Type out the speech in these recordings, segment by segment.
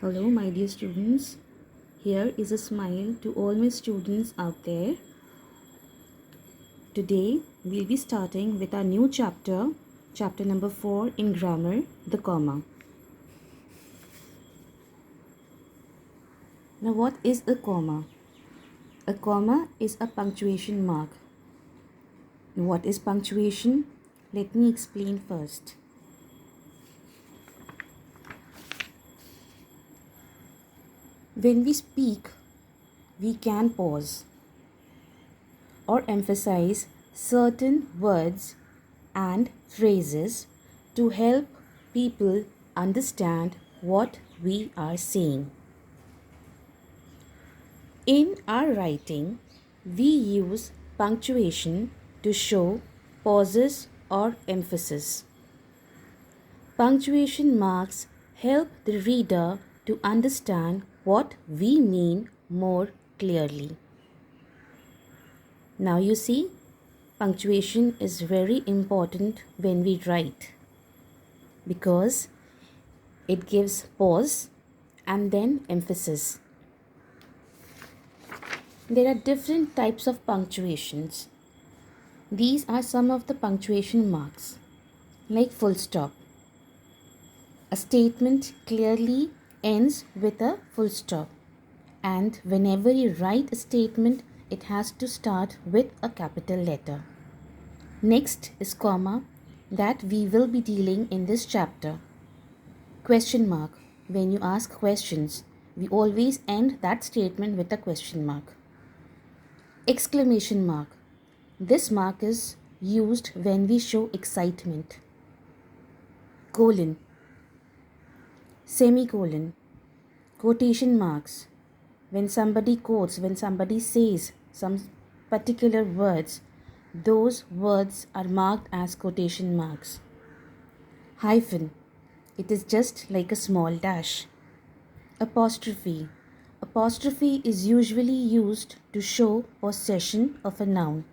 Hello, my dear students. Here is a smile to all my students out there. Today, we'll be starting with our new chapter, chapter number 4 in grammar, the comma. Now, what is a comma? A comma is a punctuation mark. What is punctuation? Let me explain first. When we speak, we can pause or emphasize certain words and phrases to help people understand what we are saying. In our writing, we use punctuation to show pauses or emphasis. Punctuation marks help the reader to understand what we mean more clearly. Now you see, punctuation is very important when we write because it gives pause and then emphasis. There are different types of punctuations. These are some of the punctuation marks, like full stop. A statement clearly ends with a full stop, and whenever you write a statement, it has to start with a capital letter. Next is comma that we will be dealing in this chapter. Question mark. When you ask questions, we always end that statement with a question mark. Exclamation mark. This mark is used when we show excitement. Colon. Semicolon. Quotation marks. When somebody quotes, when somebody says some particular words, those words are marked as quotation marks. Hyphen. It is just like a small dash. Apostrophe. Apostrophe is usually used to show possession of a noun.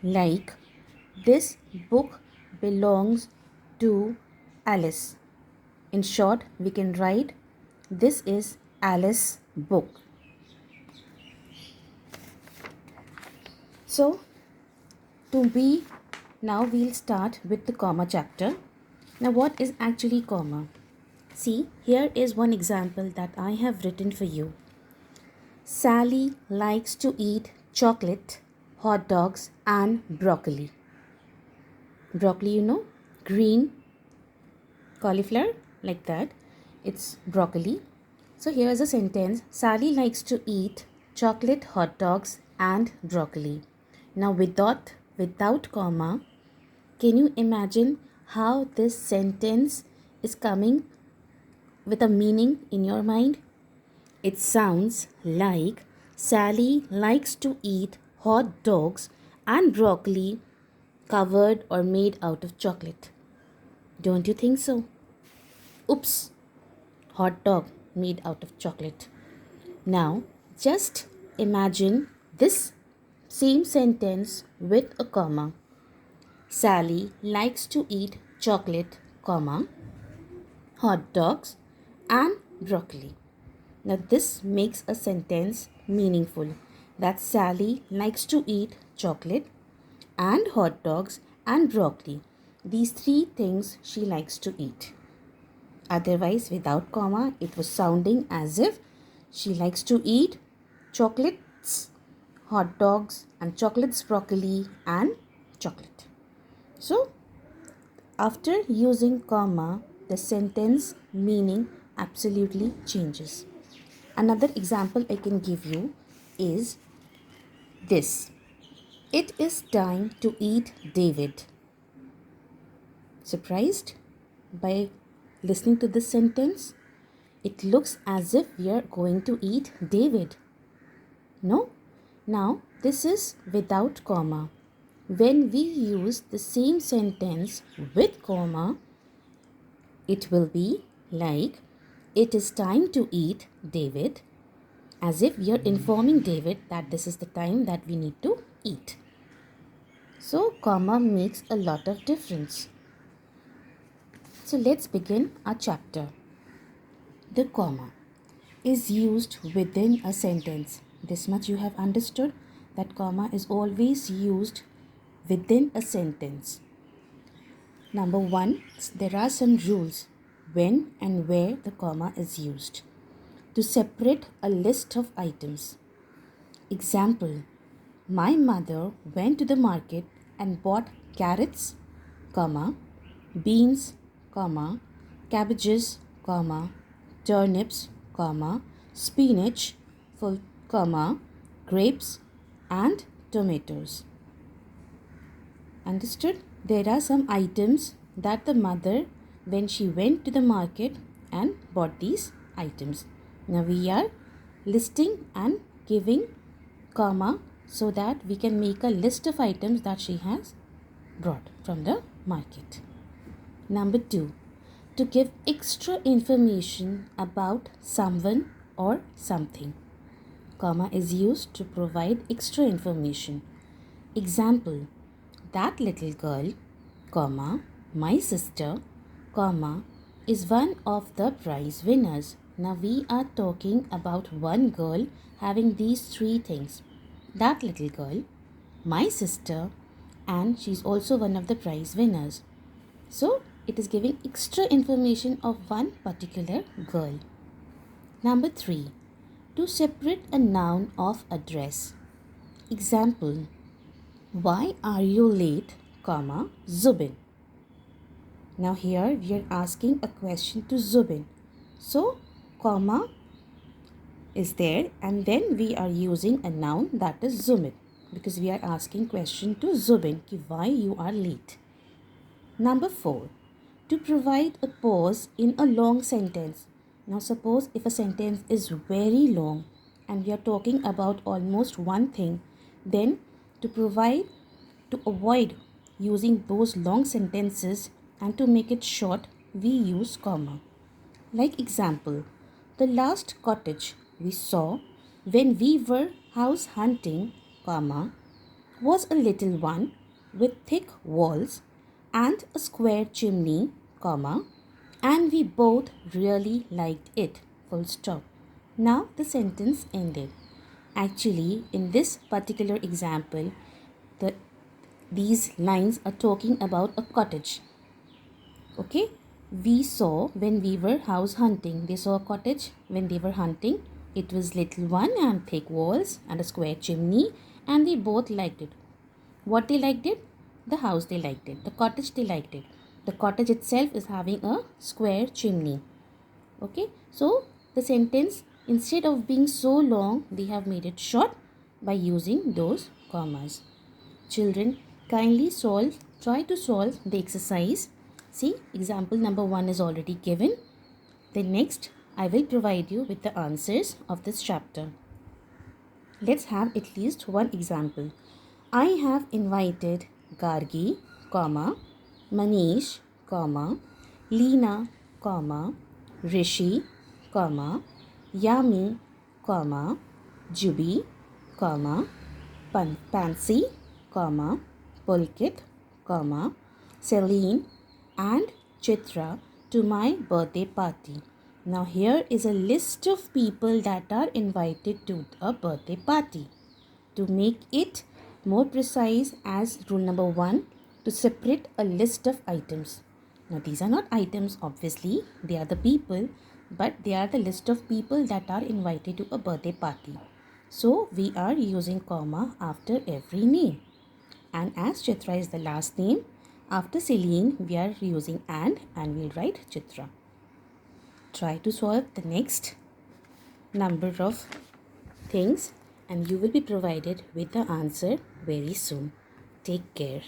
Like, this book belongs to Alice. In short, we can write, this is Alice's book. So, now we'll start with the comma chapter. Now, what is actually comma? See, here is one example that I have written for you. Sally likes to eat chocolate, hot dogs, and broccoli. Broccoli, you know, green cauliflower, like that. It's broccoli. So here is a sentence. Sally likes to eat chocolate, hot dogs, and broccoli. Now without comma, can you imagine how this sentence is coming with a meaning in your mind? It sounds like Sally likes to eat hot dogs and broccoli covered or made out of chocolate. Don't you think so? Oops, hot dog made out of chocolate. Now, just imagine this same sentence with a comma. Sally likes to eat chocolate, comma, hot dogs and broccoli. Now this makes a sentence meaningful, that Sally likes to eat chocolate and hot dogs and broccoli. These three things she likes to eat. Otherwise, without comma, it was sounding as if she likes to eat chocolates, hot dogs and chocolates, broccoli and chocolate. So, after using comma, the sentence meaning absolutely changes. Another example I can give you is this. It is time to eat David. Surprised by listening to this sentence? It looks as if we are going to eat David. No? Now, this is without comma. When we use the same sentence with comma, it will be like, it is time to eat David, as if we are informing David that this is the time that we need to eat. So, comma makes a lot of difference. So, let's begin our chapter. The comma is used within a sentence. This much you have understood, that comma is always used within a sentence. Number 1, there are some rules when and where the comma is used. To separate a list of items. Example, my mother went to the market and bought carrots, comma, beans, comma, cabbages, comma, turnips, comma, spinach, full, comma, grapes and tomatoes. Understood? There are some items that the mother, when she went to the market and bought these items. Now we are listing and giving comma so that we can make a list of items that she has brought from the market. Number 2, to give extra information about someone or something. Comma is used to provide extra information. Example, that little girl, comma, my sister, comma, is one of the prize winners. Now we are talking about one girl having these 3 things. That little girl, my sister, and she's also one of the prize winners. So it is giving extra information of one particular girl. Number 3, to separate a noun of address. Example, why are you late, comma, Zubin? Now here we are asking a question to Zubin. So, comma is there and then we are using a noun that is Zubin because we are asking question to Zubin ki why you are late. Number 4, to provide a pause in a long sentence. Now suppose if a sentence is very long and we are talking about almost one thing, then to avoid using those long sentences and to make it short, we use comma. Like example, the last cottage we saw when we were house hunting, comma, was a little one with thick walls and a square chimney, comma, and we both really liked it, full stop. Now the sentence ended. Actually, in this particular example, these lines are talking about a cottage. Okay, we saw when we were house hunting. They saw a cottage when they were hunting. It was little one and thick walls and a square chimney, and they both liked it. What they liked it? The house they liked it. The cottage they liked it. The cottage itself is having a square chimney. Okay, so the sentence, instead of being so long, they have made it short by using those commas. Children, kindly try to solve the exercise. See, example number 1 is already given. Then next, I will provide you with the answers of this chapter. Let's have at least one example. I have invited Gargi, comma, Manish, comma, Leena, comma, Rishi, comma, Yami, comma, Jubi, comma, Pansy, comma, Pulkit, comma, Celine and Chitra to my birthday party. Now here is a list of people that are invited to a birthday party. To make it more precise, as rule number 1, to separate a list of items. Now these are not items, obviously, they are the people, but they are the list of people that are invited to a birthday party. So we are using comma after every name. And as Chitra is the last name, after Celine we are using and we'll write Chitra. Try to solve the next number of things and you will be provided with the answer very soon. Take care.